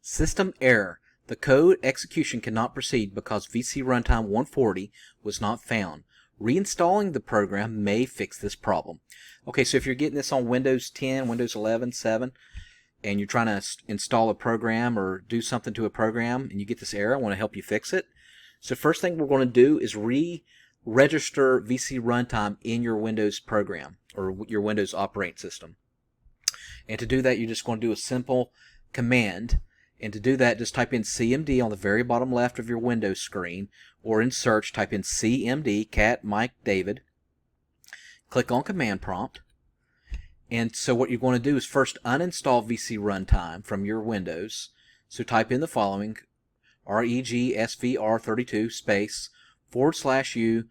System error. The code execution cannot proceed because VCRUNTIME140 was not found. Reinstalling the program may fix this problem. Okay, so if you're getting this on Windows 10, Windows 11, 7, and you're trying to install a program or do something to a program and you get this error, I want to help you fix it. So first thing we're going to do is re-register VCRuntime in your Windows program or your Windows operating system. And to do that, you're just going to do a simple command. And to do that, just type in CMD on the very bottom left of your Windows screen, or in search, type in CMD, Cat, Mike, David. Click on Command Prompt. And so what you're going to do is first uninstall VCRuntime from your Windows. So type in the following, regsvr32 space /u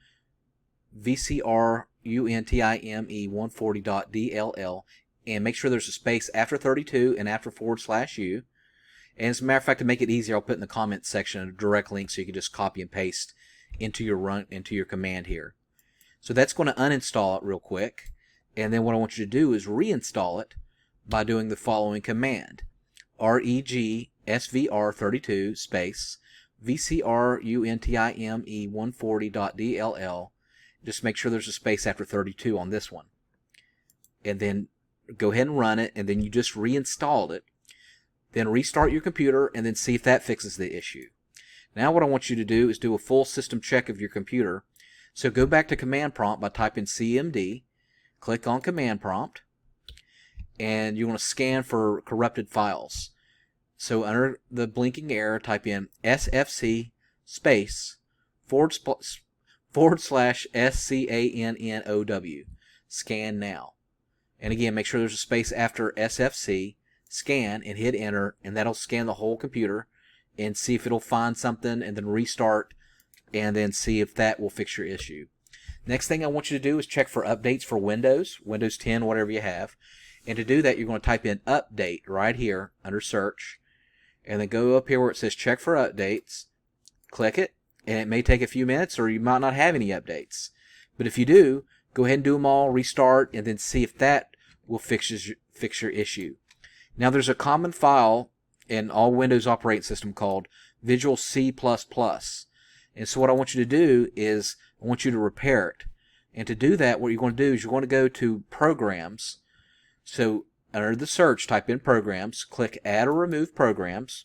VCRUNTIME140.dll, and make sure there's a space after 32 and after /u. And as a matter of fact, to make it easier, I'll put in the comments section a direct link so you can just copy and paste into your command here. So that's going to uninstall it real quick. And then what I want you to do is reinstall it by doing the following command. regsvr32 space VCRUNTIME140.dll. Just make sure there's a space after 32 on this one. And then go ahead and run it, and then you just reinstalled it. Then restart your computer and then see if that fixes the issue. Now what I want you to do is do a full system check of your computer. So go back to Command Prompt by typing CMD, click on Command Prompt, and you want to scan for corrupted files. So under the blinking error, type in SFC space /SCANNOW. Scan now. And again, make sure there's a space after SFC. Scan and hit enter, and that'll scan the whole computer and see if it'll find something, and then restart and then see if that will fix your issue. Next thing I want you to do is check for updates for Windows 10, whatever you have. And to do that, you're going to type in update right here under search, and then go up here where it says check for updates, click it, and it may take a few minutes, or you might not have any updates. But if you do, go ahead and do them all, restart, and then see if that will fix your issue. Now there's a common file in all Windows operating system called Visual C++. And so what I want you to do is I want you to repair it. And to do that, what you're going to do is you're going to go to Programs. So under the search, type in Programs, click Add or Remove Programs.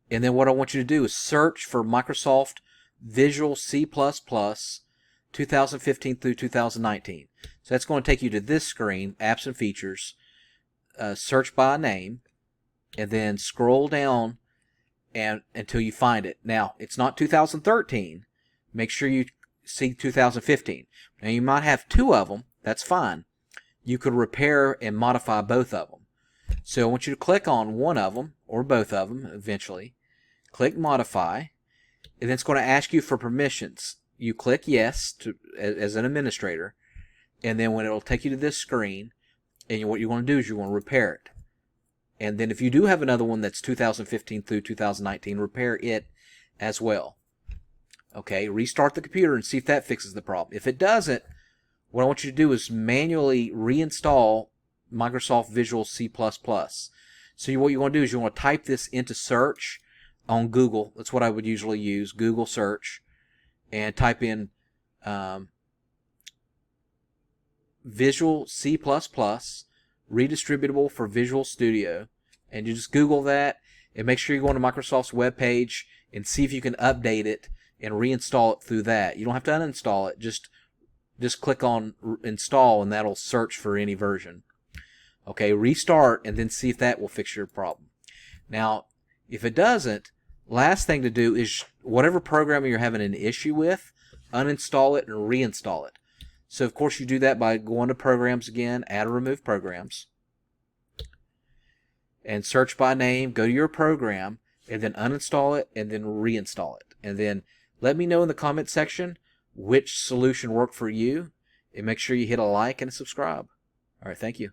And then what I want you to do is search for Microsoft Visual C++ 2015 through 2019. So that's going to take you to this screen, Apps and Features. Search by name, and then scroll down until you find it. Now, it's not 2013. Make sure you see 2015. Now, you might have two of them. That's fine. You could repair and modify both of them. So I want you to click on one of them, or both of them eventually. Click Modify, and then it's going to ask you for permissions. You click Yes as an administrator, and then when it will take you to this screen, and what you want to do is you want to repair it. And then if you do have another one that's 2015 through 2019, repair it as well. Okay, restart the computer and see if that fixes the problem. If it doesn't, what I want you to do is manually reinstall Microsoft Visual C++. So what you want to do is you want to type this into search on Google. That's what I would usually use, Google search, and type in Visual C++, redistributable for Visual Studio, and you just Google that, and make sure you go to Microsoft's web page and see if you can update it and reinstall it through that. You don't have to uninstall it, just click on install, and that'll search for any version. Okay, restart and then see if that will fix your problem. Now, if it doesn't, last thing to do is whatever program you're having an issue with, uninstall it and reinstall it. So of course you do that by going to Programs again, Add or Remove Programs, and search by name, go to your program, and then uninstall it and then reinstall it. And then let me know in the comment section which solution worked for you, and make sure you hit a like and a subscribe. Alright, thank you.